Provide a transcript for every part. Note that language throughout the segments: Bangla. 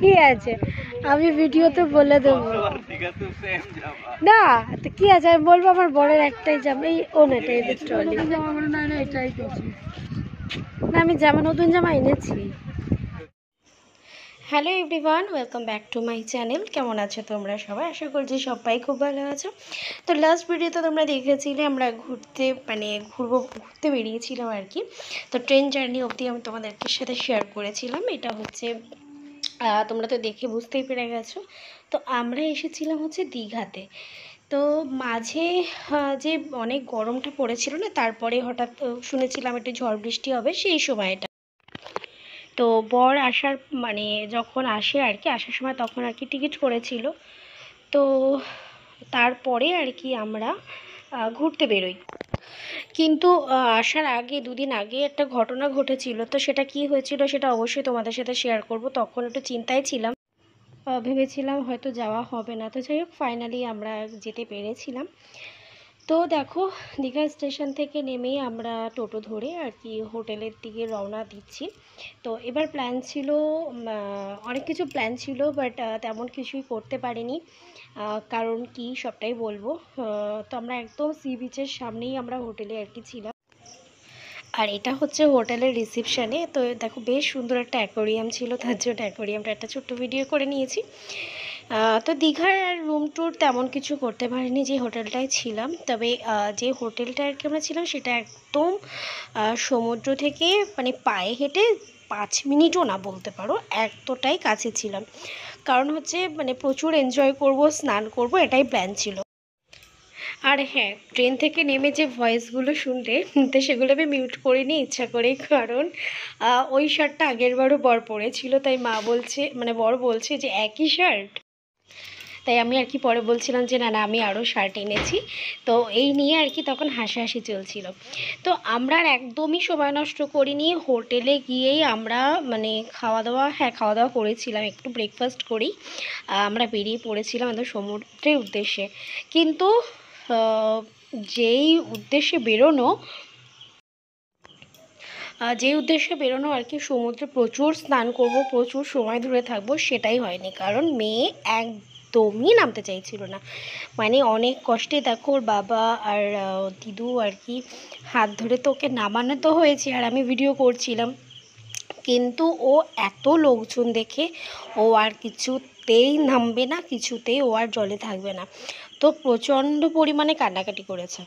কি আছে আমি ভিডিওতে বলে দেবো না, তো কি আছে আমি বলবো আমার বরের একটাই জামা, এই ওনাটাই ট্রলি না, আমি জামা নতুন জামা এনেছি। Hello everyone, welcome back to my channel. কেমন আছো তোমরা সবাই? আশা করছি সবাই খুব ভালো আছো। তো লাস্ট ভিডিওতে তোমরা দেখেছিলে আমরা ঘুরতে বেরিয়েছিলাম আর কি। তো ট্রেন জার্নি অবধি আমি তোমাদেরকে সাথে শেয়ার করেছিলাম। এটা হচ্ছে তোমরা তো দেখে বুঝতেই পেরে গেছো। তো আমরা এসেছিলাম হচ্ছে দীঘাতে। তো মাঝে যে অনেক গরমটা পড়েছিল না, তারপরে হঠাৎ শুনেছিলাম একটু ঝড় বৃষ্টি হবে সেই সময়টা। তো বর আসার মানে যখন আসে আর কি, আসার সময় তখন আর কি টিকিট করেছিল। তো তারপরে আর কি আমরা ঘুরতে বেরোই। কিন্তু আসার আগে দুদিন আগে একটা ঘটনা ঘটেছিল। তো সেটা কি হয়েছিল সেটা অবশ্যই তোমাদের সাথে শেয়ার করব। তখন একটু চিন্তায় ছিলাম, ভেবেছিলাম হয়তো যাওয়া হবে না। তো যাই হোক, ফাইনালি আমরা যেতে পেরেছিলাম। তো দেখো, দীঘা স্টেশন থেকে নেমেই আমরা টোটো ধরে আর কি হোটেলের দিকে রওনা দিচ্ছি। তো এবার প্ল্যান ছিল, অনেক কিছু প্ল্যান ছিল, বাট তেমন কিছুই করতে পারিনি। কারণ কি সবটাই বলবো। তো আমরা একদম সি বিচের সামনেই আমরা হোটেলে আর কি ছিলাম। আর এটা হচ্ছে হোটেলের রিসেপশানে। তো দেখো বেশ সুন্দর একটা অ্যাকোয়ারিয়াম ছিল, তার জন্য অ্যাকোয়ারিয়ামটা একটা ছোট্ট ভিডিও করে নিয়েছি। তো দীঘার আর রুম ট্যুর তেমন কিছু করতে পারিনি যে হোটেলটায় ছিলাম। তবে যে হোটেলটা আর কি আমরা ছিলাম সেটা একদম সমুদ্র থেকে মানে পায়ে হেঁটে 5 মিনিটও না বলতে পারো, এতটাই কাছে ছিলাম। কারণ হচ্ছে মানে প্রচুর এনজয় করব, স্নান করব, এটাই প্ল্যান ছিল। আর হ্যাঁ, ট্রেন থেকে নেমে যে ভয়েসগুলো শুনতে তো সেগুলো আমি মিউট করিনি ইচ্ছা করেই। কারণ ওই শার্টটা আগেরবারও বর পরেছিল, তাই বর বলছে যে একই শার্ট। তাই আমি আর কি পরে বলছিলাম যে না না, আমি আরও শার্ট এনেছি। তো এই নিয়ে আর কি তখন হাসাহাসি চলছিল। তো আমরা আর একদমই সময় নষ্ট করিনি, হোটেলে গিয়েই আমরা মানে খাওয়া দাওয়া করেছিলাম, একটু ব্রেকফাস্ট করেই আমরা বেরিয়ে পড়েছিলাম আমাদের সমুদ্রের উদ্দেশ্যে। কিন্তু যেই উদ্দেশ্যে বেরোনো আর কি, সমুদ্রে প্রচুর স্নান করব, প্রচুর সময় ধরে থাকবো, সেটাই হয়নি। কারণ মেয়ে একদমই নামতে চাইছিল না। মানে অনেক কষ্টে দেখো ওর বাবা আর দিদু আর কি হাত ধরে তো ওকে নামানো তো হয়েছে, আর আমি ভিডিও করছিলাম। কিন্তু ও এত লোকজন দেখে ও আর কিছুতেই নামবে না, কিছুতেই ও আর জলে থাকবে না। তো প্রচণ্ড পরিমাণে কান্নাকাটি করেছে।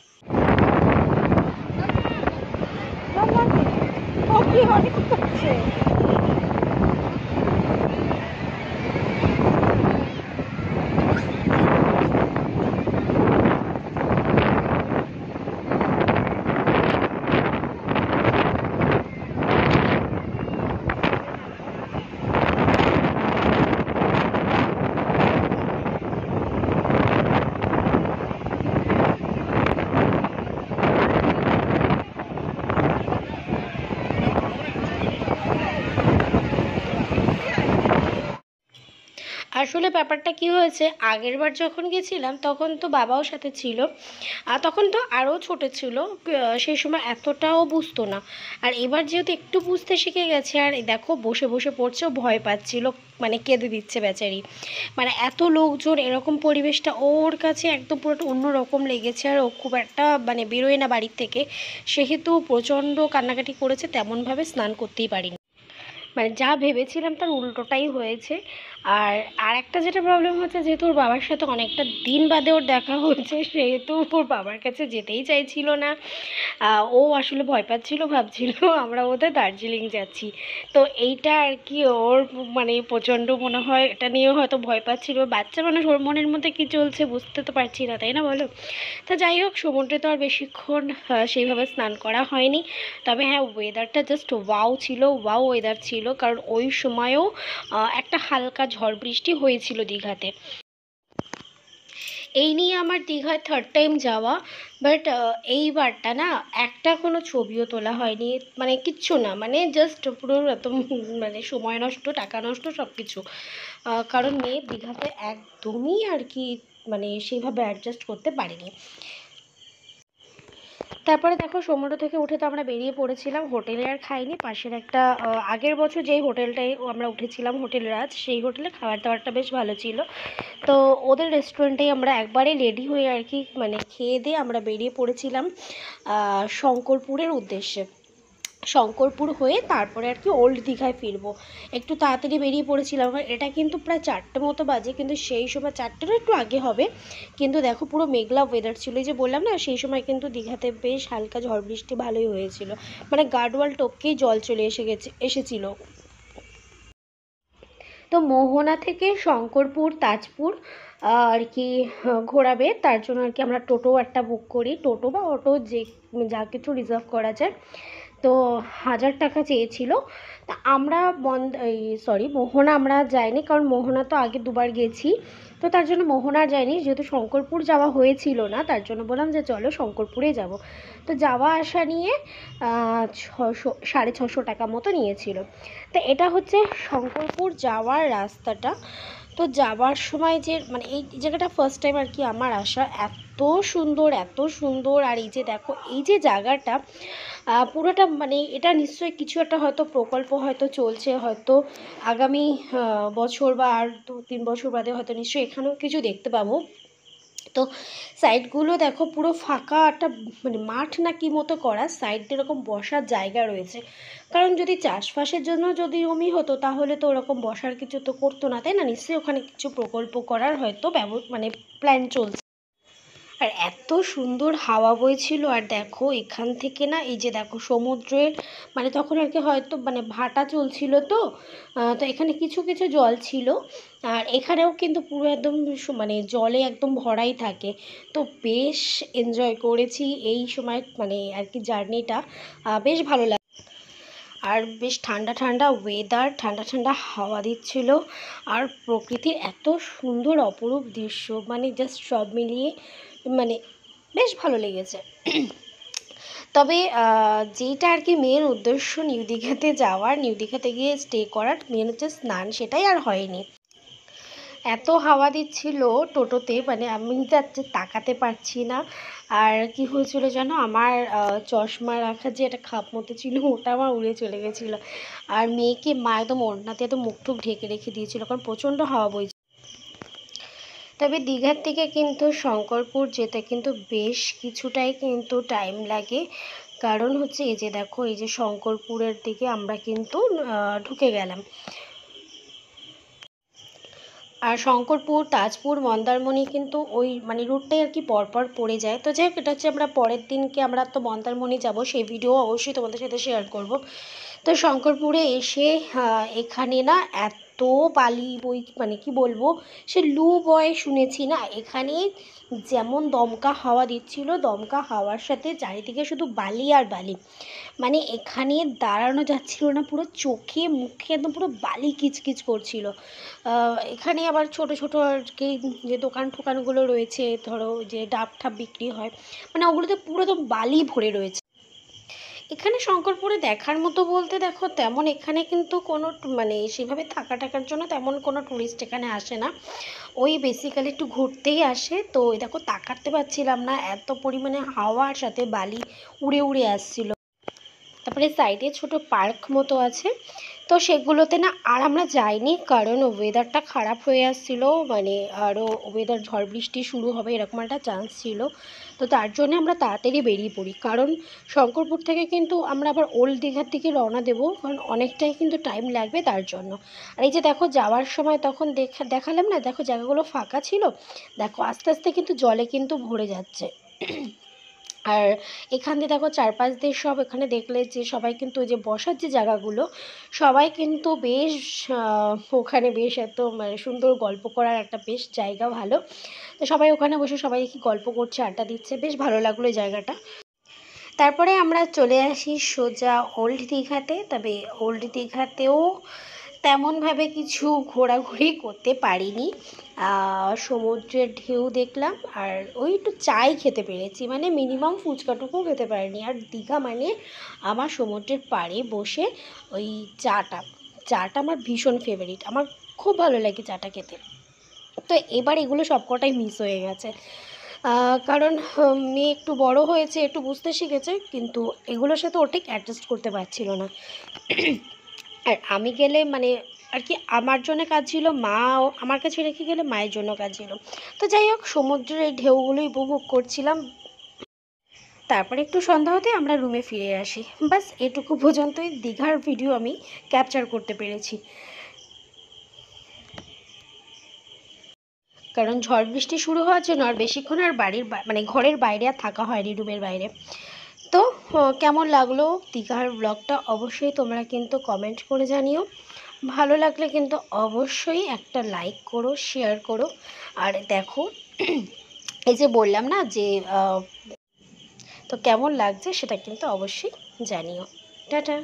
আসলে ব্যাপারটা কি হয়েছে, আগের বার যখন গেছিলাম তখন তো বাবাও সাথে ছিল, আর তখন তো আরও ছোটো ছিল, সেই সময় এতটাও বুঝতো না। আর এবার যেহেতু একটু বুঝতে শিখে গেছে, আর দেখো বসে বসে পড়ছে, ভয় পাচ্ছিল, মানে কেঁদে দিচ্ছে বেচারি। মানে এত লোকজন, এরকম পরিবেশটা ওর কাছে একদম পুরোটা অন্যরকম লেগেছে। আর ও খুব একটা মানে বেরোয় না বাড়ির থেকে, সেহেতু প্রচণ্ড কান্নাকাটি করেছে, তেমনভাবে স্নান করতেই পারিনি। মানে যা ভেবেছিলাম তার উল্টোটাই হয়েছে। আর একটা যেটা প্রবলেম হচ্ছে, যেহেতু ওর বাবার সাথে অনেকটা দিন বাদে ওর দেখা হয়েছে, সেহেতু ওর বাবার কাছে যেতেই চাইছিল না। ও আসলে ভয় পাচ্ছিল, ভাবছিল আমরা বোধহয় দার্জিলিং যাচ্ছি। তো এইটা আর কি ওর মানে প্রচণ্ড মনে হয় এটা নিয়েও হয়তো ভয় পাচ্ছিল। বাচ্চা মানুষ, ওর মনের মধ্যে কী চলছে বুঝতে তো পারছি না, তাই না বলো? তো যাই হোক, সমুদ্রে তো আর বেশিক্ষণ সেইভাবে স্নান করা হয়নি। তবে হ্যাঁ, ওয়েদারটা জাস্ট ওয়াও ছিল, ওয়াও ওয়েদার ছিল। কারণ ওই সময়ও একটা হালকা ঝড় বৃষ্টি হয়েছিল দীঘাতে। এই নিয়ে আমার দীঘায় 3rd টাইম যাওয়া। বাট এইবারটা না একটা কোনো ছবিও তোলা হয়নি, মানে কিচ্ছু না, মানে জাস্ট পুরো একদম মানে সময় নষ্ট, টাকা নষ্ট, সব কিছু। কারণ মেয়ে দীঘাতে একদমই আর কি মানে সেইভাবে অ্যাডজাস্ট করতে পারেনি। তারপরে দেখো সমুদ্র থেকে উঠে তো আমরা বেরিয়ে পড়েছিলাম, হোটেলে আর খাইনি, পাশের একটা আগের বছর যেই হোটেলটায় আমরা উঠেছিলাম হোটেল রাজ, সেই হোটেলে খাবার দাবারটা বেশ ভালো ছিল। তো ওদের রেস্টুরেন্টেই আমরা একবারে রেডি হয়ে আর কি মানে খেয়ে দিয়ে আমরা বেরিয়ে পড়েছিলাম শঙ্করপুরের উদ্দেশ্যে। শঙ্করপুর হয়ে তারপরে আর কি ওল্ড দীঘায় ফিরবো। একটু তাড়াতাড়ি বেরিয়ে পড়েছিলাম, এটা কিন্তু প্রায় 4টে মতো বাজে, কিন্তু সেই সময় 4টেরও একটু আগে হবে। কিন্তু দেখো পুরো মেঘলা ওয়েদার ছিল, এই যে বললাম না সেই সময় কিন্তু দীঘাতে বেশ হালকা ঝড় বৃষ্টি ভালোই হয়েছিল, মানে গার্ডওয়াল টপকেই জল চলে এসেছিল। তো মোহনা থেকে শঙ্করপুর তাজপুর আর কি ঘোরাবে, তার জন্য আর কি আমরা টোটো একটা বুক করি, টোটো বা অটো যে যা কিছু রিজার্ভ করা যায়। তো 1000 টাকা চেয়েছিল। তা আমরা মোহনা আমরা যাইনি, কারণ মোহনা তো আগে দুবার গেছি, তো তার জন্য মোহনা যাইনি, যেহেতু শঙ্করপুর যাওয়া হয়েছিল না, তার জন্য বললাম যে চলো শঙ্করপুরে যাব। তো যাওয়া আসা নিয়ে 650 টাকা মতো নিয়েছিল। তো এটা হচ্ছে শঙ্করপুর যাওয়ার রাস্তাটা। তো যাওয়ার সময় যে মানে এই জায়গাটা ফার্স্ট টাইম আর কি আমার আসা, এত সুন্দর এত সুন্দর। আর এই যে দেখো এই যে জায়গাটা পুরোটা মানে এটা নিশ্চয়ই কিছু একটা হয়তো প্রকল্প হয়তো চলছে, হয়তো আগামী বছর বা আর 2-3 বছর বাদে হয়তো নিশ্চয়ই এখানেও কিছু দেখতে পাবো। তো সাইডগুলো দেখো পুরো ফাঁকা একটা মানে মাঠ না কি মতো করা, সাইড দিয়ে এরকম বসার জায়গা রয়েছে। কারণ যদি চাষবাসের জন্য যদি জমি হতো তাহলে তো ওরকম বসার কিছু তো করতো না, তাই না? নিশ্চয়ই ওখানে কিছু প্রকল্প করার হয়তো মানে প্ল্যান চলছে। আর এত সুন্দর হাওয়া বইছিল। আর দেখো এখান থেকে না এই যে দেখো সমুদ্রের মানে তখন আর কি হয়তো মানে ভাটা চলছিল, তো তো এখানে কিছু কিছু জল ছিল, আর এখানেও কিন্তু পুরো একদম মানে জলে একদম ভরাই থাকে। তো বেশ এনজয় করেছি এই সময় মানে আর কি জার্নিটা, বেশ ভালো লাগে। আর বেশ ঠান্ডা ঠান্ডা ওয়েদার, ঠান্ডা ঠান্ডা হাওয়া দিচ্ছিল, আর প্রকৃতির এত সুন্দর অপরূপ দৃশ্য, মানে জাস্ট সব মিলিয়ে মানে বেশ ভালো লেগেছে। তবে যেটা আর কি মেন উদ্দেশ্য নিউ দীঘাতে যাওয়ার, নিউ দীঘাতে গিয়ে স্টে করার, মেন হচ্ছে স্নান, সেটাই আর হয়নি। এত হাওয়া দিচ্ছিল টোটোতে, মানে আমি যাচ্ছে তাকাতে পারছি না। আর কি হয়েছিল জানো, আমার চশমা রাখার যে একটা খাপ মতো ছিল ওটা আমার উড়ে চলে গেছিলো। আর মেয়েকে মা একদম ওড়নাতে একদম মুখ টুক ঢেকে রেখে দিয়েছিল, কারণ প্রচণ্ড হাওয়া বইছিল। তবে দীঘার থেকে কিন্তু শঙ্করপুর যেতে কিন্তু বেশ কিছুটাই কিন্তু টাইম লাগে, কারণ হচ্ছে এই যে দেখো এই যে শঙ্করপুরের দিকে আমরা কিন্তু ঢুকে গেলাম। আর শঙ্করপুর তাজপুর মন্দারমণি কিন্তু ওই মানে রুটটাই আর কি পরপর পড়ে যায়। তো যাই হোক, এটা হচ্ছে আমরা পরের দিনকে আমরা তো মন্দারমণি যাব, সেই ভিডিও অবশ্যই তোমাদের সাথে শেয়ার করব। তো শঙ্করপুরে এসে এখানে না এত বালি বই মানে কি বলবো, সে লু বয় শুনেছি না, এখানে যেমন দমকা হাওয়া দিচ্ছিল, দমকা হাওয়ার সাথে চারিদিকে শুধু বালি আর বালি, মানে এখানে দাঁড়ানো যাচ্ছিল না, পুরো চোখে মুখে একদম পুরো বালি কিচকিচ করছিল। এখানে আবার ছোট ছোট আর কি যে দোকান ঠোকানগুলো রয়েছে, ধরো যে ডাব ঠাব বিক্রি হয়, মানে ওগুলোতে পুরো একদম বালি ভরে রয়েছে। এখানে শঙ্করপুরে দেখার মতো বলতে দেখো তেমন এখানে কিন্তু কোনো মানে সেভাবে থাকার জন্য তেমন কোনো টুরিস্ট এখানে আসে না, ওই বেসিক্যালি একটু ঘুরতেই আসে। তো দেখো তাকাতে পারছিলাম না, এত পরিমাণে হাওয়ার সাথে বালি উড়ে উড়ে আসছিল। তারপরে সাইডে ছোট পার্ক মতো আছে, তো সেগুলোতে না আর আমরা যাইনি, কারণ ওয়েদারটা খারাপ হয়ে আসছিলো, মানে আরও ওয়েদার ঝড় বৃষ্টি শুরু হবে এরকম একটা চান্স ছিল। তো তার জন্য আমরা তাড়াতাড়ি বেরিয়ে পড়ি, কারণ শঙ্করপুর থেকে কিন্তু আমরা আবার ওল্ড দীঘার দিকে রওনা দেবো, কারণ অনেকটাই কিন্তু টাইম লাগবে তার জন্য। আর এই যে দেখো যাওয়ার সময় তখন দেখালাম না, দেখো জায়গাগুলো ফাঁকা ছিল, দেখো আস্তে আস্তে কিন্তু জলে কিন্তু ভরে যাচ্ছে। আর এখান দিয়ে দেখো চারপাশ দিয়ে সব এখানে দেখলে যে সবাই কিন্তু ওই যে বসার যে জায়গাগুলো, সবাই কিন্তু বেশ ওখানে বেশ এত মানে সুন্দর গল্প করার একটা বেশ জায়গা ভালো। তো সবাই ওখানে বসে সবাই কি গল্প করছে, আড্ডা দিচ্ছে, বেশ ভালো লাগলো এই জায়গাটা। তারপরে আমরা চলে আসি সোজা ওল্ড দীঘাতে। তবে ওল্ড দীঘাতেও তেমনভাবে কিছু ঘোরাঘুরি করতে পারিনি, সমুদ্রের ঢেউ দেখলাম আর ওই একটু চাই খেতে পেরেছি, মানে মিনিমাম ফুচকাটুকুও খেতে পারিনি। আর দীঘা মানে আমার সমুদ্রের পাড়ে বসে ওই চাটা, চাটা আমার ভীষণ ফেভারিট, আমার খুব ভালো লাগে চাটা খেতে। তো এবার এগুলো সবকটাই মিস হয়ে গেছে। কারণ মেয়ে একটু বড় হয়েছে, একটু বুঝতে শিখেছে, কিন্তু এগুলোর সাথে ও ঠিক অ্যাডজাস্ট করতে পারছিল না। আর আমি গেলে মানে আর কি আমার জন্য কাজ ছিল, মাও আমার কাছে রেখে গেলে মায়ের জন্য কাজ ছিল। তো যাই হোক, সমুদ্রের এই ঢেউগুলোই উপভোগ করছিলাম। তারপরে একটু সন্ধ্যা হতে আমরা রুমে ফিরে আসি। বাস এটুকু পর্যন্তই দীঘার ভিডিও আমি ক্যাপচার করতে পেরেছি, কারণ ঝড় বৃষ্টি শুরু হওয়ার জন্য আর বেশিক্ষণ আর বাড়ির মানে ঘরের বাইরে আর থাকা হয়নি, রুমের বাইরে। তো কেমন লাগলো দীঘার ব্লগটা অবশ্যই তোমরা কিন্তু কমেন্ট করে জানিও। ভালো লাগলে কিন্তু অবশ্যই একটা লাইক করো, শেয়ার করো। আর দেখো, এই যে বললাম না যে তো কেমন লাগছে সেটা কিন্তু অবশ্যই জানিও। টাটা।